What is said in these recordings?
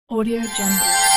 Audio Jungle.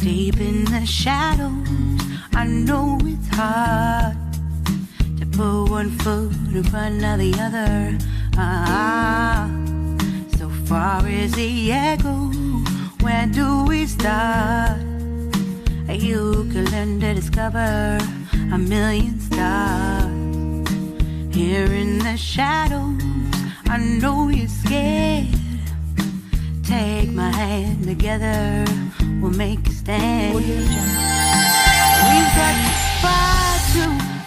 Deep in the shadows, I know it's hard to put one foot in front of the other. So far as the echo, where do we start? You can learn to discover a million stars. Here in the shadows, I know you're scared. Take my hand, together we'll make a stand. We've got to fight to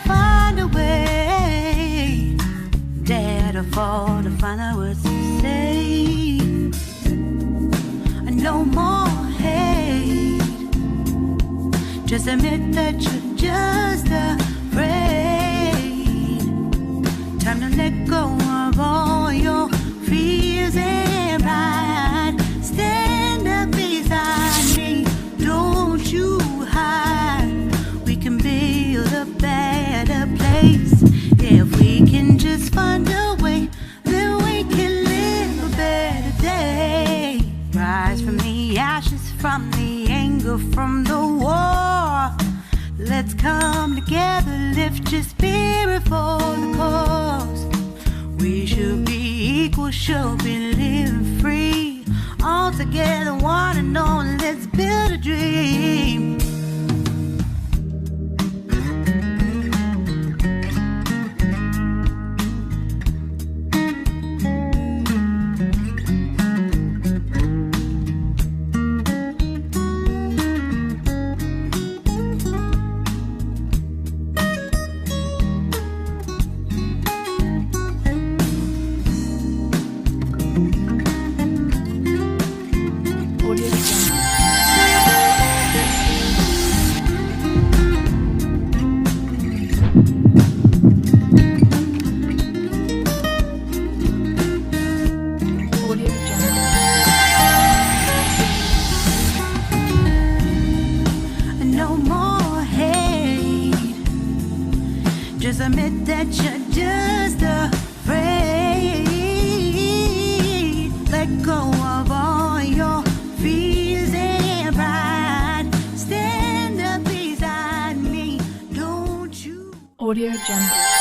find a way. Dare to fall to find out what to say. No more hate. Just admit that you're just afraid. Time to let go of all your fears and pride. Stand up beside me, don't you hide. We can build a better place. If we can just find a way, then we can live a better day. Rise from the ashes, from the anger, from the war. Let's come together, lift your spirit for the cause. We should be equal, should be living free. All together, one and all, let's build a dream. Just admit that you're just afraid. Let go of all your fears and pride. Stand up beside me, don't you? Audio Jungle.